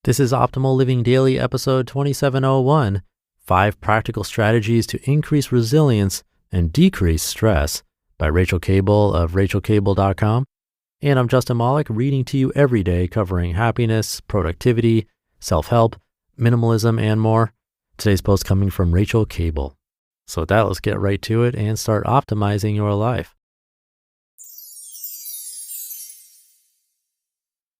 This is Optimal Living Daily, episode 2701, 5 Practical Strategies to Increase Resilience and Decrease Stress by Rachael Kable of rachaelkable.com. And I'm Justin Malik, reading to you every day, covering happiness, productivity, self-help, minimalism, and more. Today's post coming from Rachael Kable. So with that, let's get right to it and start optimizing your life.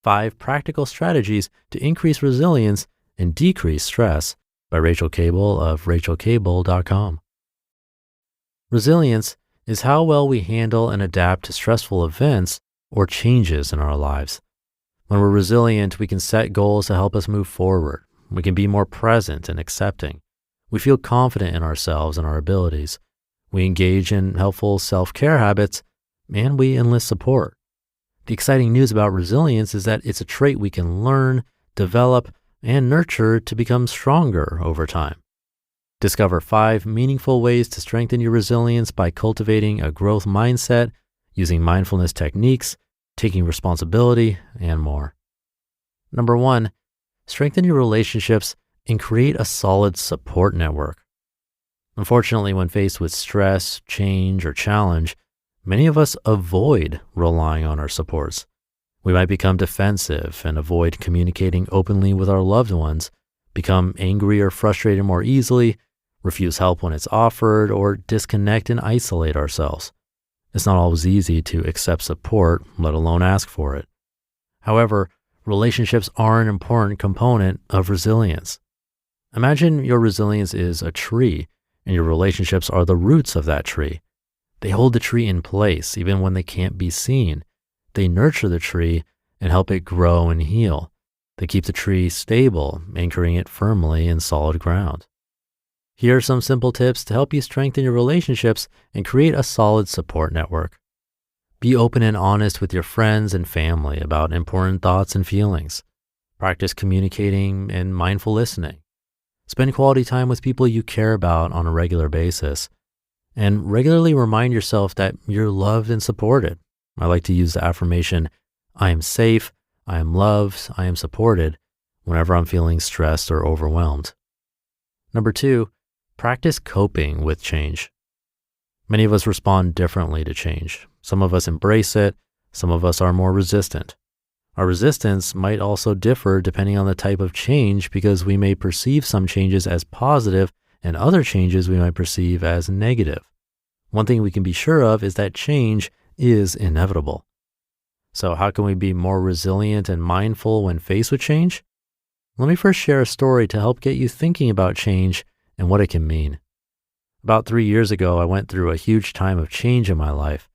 5 Practical Strategies to Increase Resilience and Decrease Stress by Rachael Kable of rachaelkable.com. Resilience is how well we handle and adapt to stressful events or changes in our lives. When we're resilient, we can set goals to help us move forward. We can be more present and accepting. We feel confident in ourselves and our abilities. We engage in helpful self-care habits, and we enlist support. The exciting news about resilience is that it's a trait we can learn, develop, and nurture to become stronger over time. Discover 5 meaningful ways to strengthen your resilience by cultivating a growth mindset, using mindfulness techniques, taking responsibility, and more. Number 1, strengthen your relationships and create a solid support network. Unfortunately, when faced with stress, change, or challenge, many of us avoid relying on our supports. We might become defensive and avoid communicating openly with our loved ones, become angry or frustrated more easily, refuse help when it's offered, or disconnect and isolate ourselves. It's not always easy to accept support, let alone ask for it. However, relationships are an important component of resilience. Imagine your resilience is a tree, and your relationships are the roots of that tree. They hold the tree in place even when they can't be seen. They nurture the tree and help it grow and heal. They keep the tree stable, anchoring it firmly in solid ground. Here are some simple tips to help you strengthen your relationships and create a solid support network. Be open and honest with your friends and family about important thoughts and feelings. Practice communicating and mindful listening. Spend quality time with people you care about on a regular basis. And regularly remind yourself that you're loved and supported. I like to use the affirmation, I am safe, I am loved, I am supported, whenever I'm feeling stressed or overwhelmed. Number 2, practice coping with change. Many of us respond differently to change. Some of us embrace it, some of us are more resistant. Our resistance might also differ depending on the type of change, because we may perceive some changes as positive and other changes we might perceive as negative. One thing we can be sure of is that change is inevitable. So how can we be more resilient and mindful when faced with change? Let me first share a story to help get you thinking about change and what it can mean. About 3 years ago, I went through a huge time of change in my life.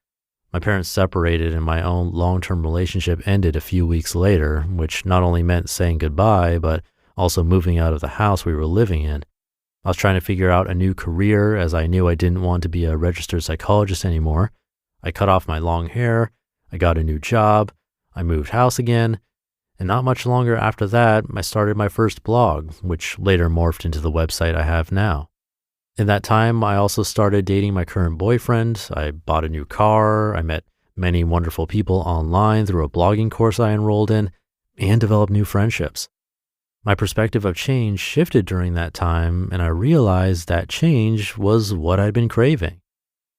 My parents separated and my own long-term relationship ended a few weeks later, which not only meant saying goodbye, but also moving out of the house we were living in. I was trying to figure out a new career, as I knew I didn't want to be a registered psychologist anymore. I cut off my long hair, I got a new job, I moved house again, and not much longer after that, I started my first blog, which later morphed into the website I have now. In that time, I also started dating my current boyfriend, I bought a new car, I met many wonderful people online through a blogging course I enrolled in, and developed new friendships. My perspective of change shifted during that time, and I realized that change was what I'd been craving.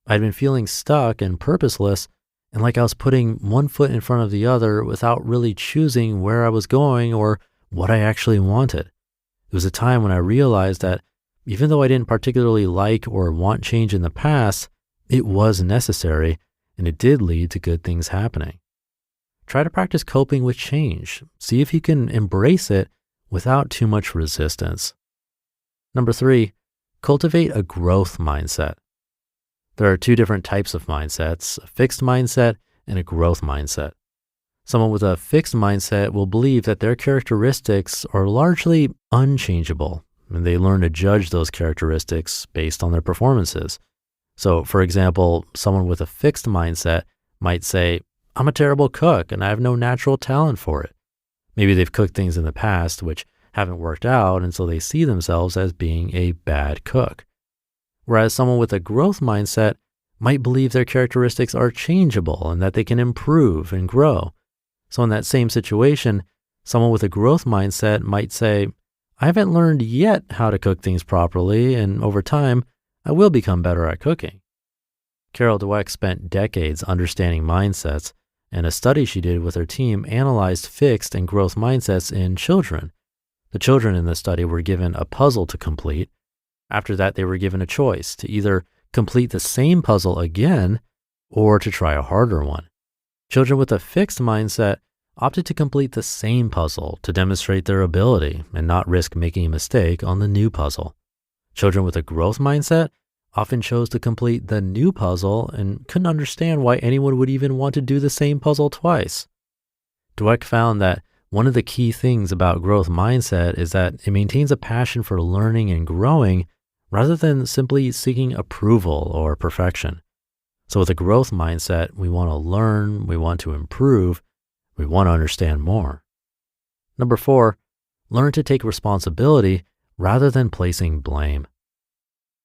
I'd been feeling stuck and purposeless, and like I was putting one foot in front of the other without really choosing where I was going or what I actually wanted. It was a time when I realized that even though I didn't particularly like or want change in the past, it was necessary, and it did lead to good things happening. Try to practice coping with change. See if you can embrace it without too much resistance. Number 3, cultivate a growth mindset. There are 2 different types of mindsets, a fixed mindset and a growth mindset. Someone with a fixed mindset will believe that their characteristics are largely unchangeable, and they learn to judge those characteristics based on their performances. So, for example, someone with a fixed mindset might say, I'm a terrible cook and I have no natural talent for it. Maybe they've cooked things in the past which haven't worked out, and so they see themselves as being a bad cook. Whereas someone with a growth mindset might believe their characteristics are changeable and that they can improve and grow. So in that same situation, Someone with a growth mindset might say, I haven't learned yet how to cook things properly, and over time, I will become better at cooking. Carol Dweck spent decades understanding mindsets, and a study she did with her team analyzed fixed and growth mindsets in children. The children in the study were given a puzzle to complete. After that, they were given a choice to either complete the same puzzle again or to try a harder one. Children with a fixed mindset opted to complete the same puzzle to demonstrate their ability and not risk making a mistake on the new puzzle. Children with a growth mindset often chose to complete the new puzzle and couldn't understand why anyone would even want to do the same puzzle twice. Dweck found that one of the key things about growth mindset is that it maintains a passion for learning and growing rather than simply seeking approval or perfection. So with a growth mindset, we want to learn, we want to improve, we want to understand more. Number 4, learn to take responsibility rather than placing blame.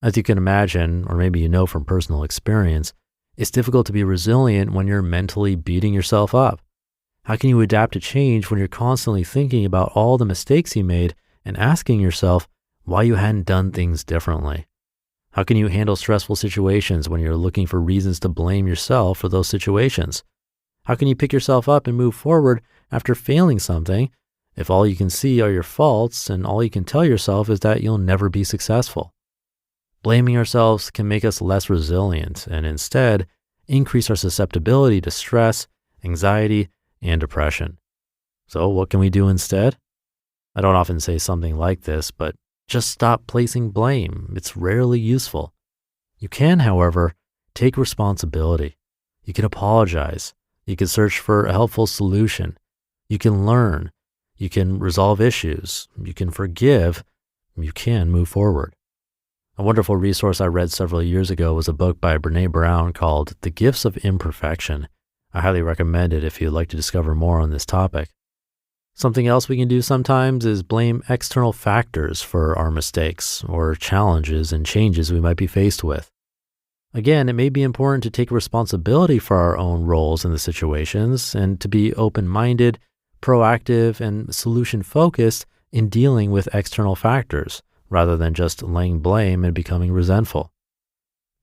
As you can imagine, or maybe you know from personal experience, it's difficult to be resilient when you're mentally beating yourself up. How can you adapt to change when you're constantly thinking about all the mistakes you made and asking yourself why you hadn't done things differently? How can you handle stressful situations when you're looking for reasons to blame yourself for those situations? How can you pick yourself up and move forward after failing something if all you can see are your faults and all you can tell yourself is that you'll never be successful? Blaming ourselves can make us less resilient and instead increase our susceptibility to stress, anxiety, and depression. So what can we do instead? I don't often say something like this, but just stop placing blame. It's rarely useful. You can, however, take responsibility. You can apologize. You can search for a helpful solution. You can learn. You can resolve issues. You can forgive. You can move forward. A wonderful resource I read several years ago was a book by Brené Brown called The Gifts of Imperfection. I highly recommend it if you'd like to discover more on this topic. Something else we can do sometimes is blame external factors for our mistakes or challenges and changes we might be faced with. Again, it may be important to take responsibility for our own roles in the situations and to be open-minded, proactive, and solution-focused in dealing with external factors, rather than just laying blame and becoming resentful.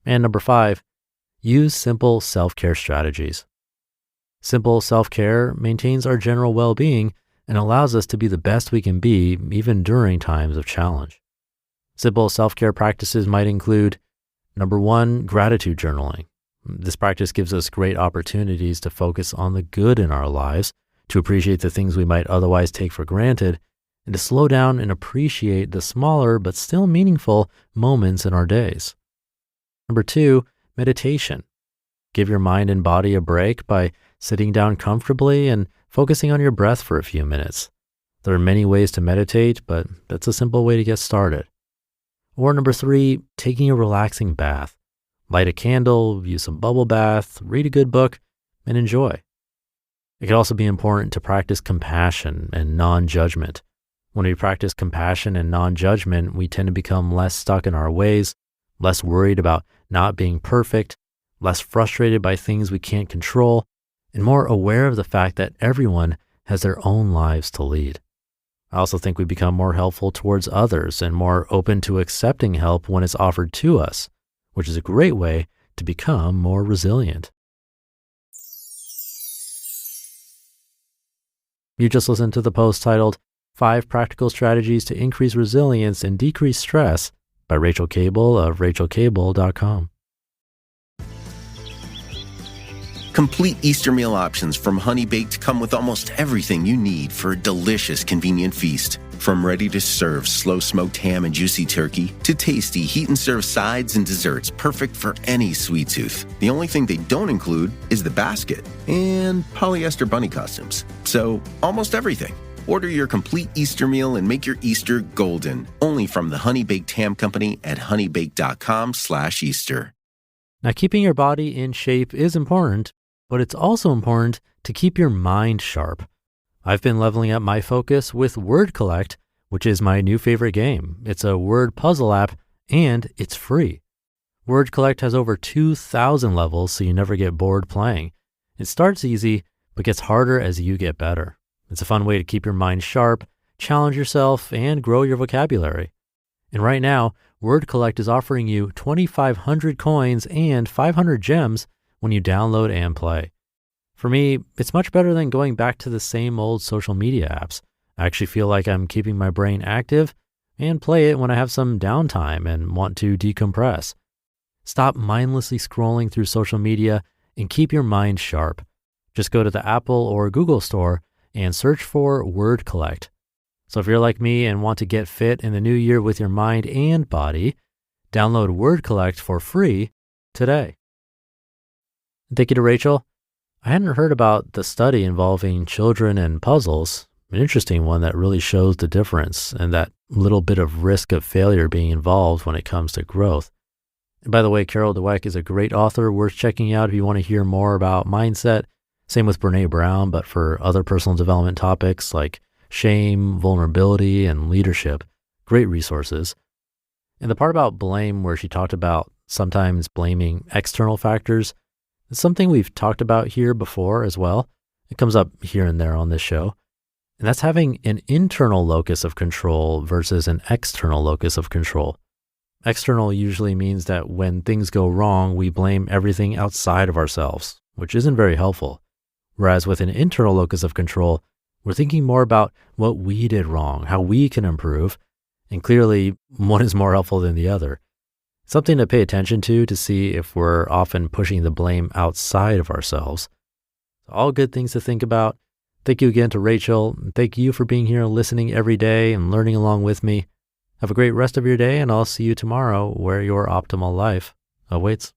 And number 5, use simple self-care strategies. Simple self-care maintains our general well-being and allows us to be the best we can be even during times of challenge. Simple self-care practices might include, number 1, gratitude journaling. This practice gives us great opportunities to focus on the good in our lives, to appreciate the things we might otherwise take for granted, and to slow down and appreciate the smaller but still meaningful moments in our days. Number 2, meditation. Give your mind and body a break by sitting down comfortably and focusing on your breath for a few minutes. There are many ways to meditate, but that's a simple way to get started. Or number 3, taking a relaxing bath. Light a candle, use a bubble bath, read a good book, and enjoy. It can also be important to practice compassion and non-judgment. When we practice compassion and non-judgment, we tend to become less stuck in our ways, less worried about not being perfect, less frustrated by things we can't control, and more aware of the fact that everyone has their own lives to lead. I also think we become more helpful towards others and more open to accepting help when it's offered to us, which is a great way to become more resilient. You just listened to the post titled 5 Practical Strategies to Increase Resilience and Decrease Stress by Rachael Kable of rachaelkable.com. Complete Easter meal options from Honey Baked come with almost everything you need for a delicious, convenient feast. From ready-to-serve slow-smoked ham and juicy turkey to tasty heat-and-serve sides and desserts perfect for any sweet tooth. The only thing they don't include is the basket and polyester bunny costumes. So, almost everything. Order your complete Easter meal and make your Easter golden. Only from the Honey Baked Ham Company at honeybaked.com/Easter. Now, keeping your body in shape is important, but it's also important to keep your mind sharp. I've been leveling up my focus with Word Collect, which is my new favorite game. It's a word puzzle app, and it's free. Word Collect has over 2,000 levels, so you never get bored playing. It starts easy, but gets harder as you get better. It's a fun way to keep your mind sharp, challenge yourself, and grow your vocabulary. And right now, Word Collect is offering you 2,500 coins and 500 gems when you download and play. For me, it's much better than going back to the same old social media apps. I actually feel like I'm keeping my brain active and play it when I have some downtime and want to decompress. Stop mindlessly scrolling through social media and keep your mind sharp. Just go to the Apple or Google store and search for Word Collect. So if you're like me and want to get fit in the new year with your mind and body, download Word Collect for free today. Thank you to Rachel. I hadn't heard about the study involving children and puzzles, an interesting one that really shows the difference and that little bit of risk of failure being involved when it comes to growth. And by the way, Carol Dweck is a great author worth checking out if you want to hear more about mindset. Same with Brene Brown, but for other personal development topics like shame, vulnerability, and leadership. Great resources. And the part about blame where she talked about sometimes blaming external factors, it's something we've talked about here before as well. It comes up here and there on this show. And that's having an internal locus of control versus an external locus of control. External usually means that when things go wrong, we blame everything outside of ourselves, which isn't very helpful. Whereas with an internal locus of control, we're thinking more about what we did wrong, how we can improve, and clearly one is more helpful than the other. Something to pay attention to see if we're often pushing the blame outside of ourselves. All good things to think about. Thank you again to Rachel. Thank you for being here and listening every day and learning along with me. Have a great rest of your day, and I'll see you tomorrow where your optimal life awaits.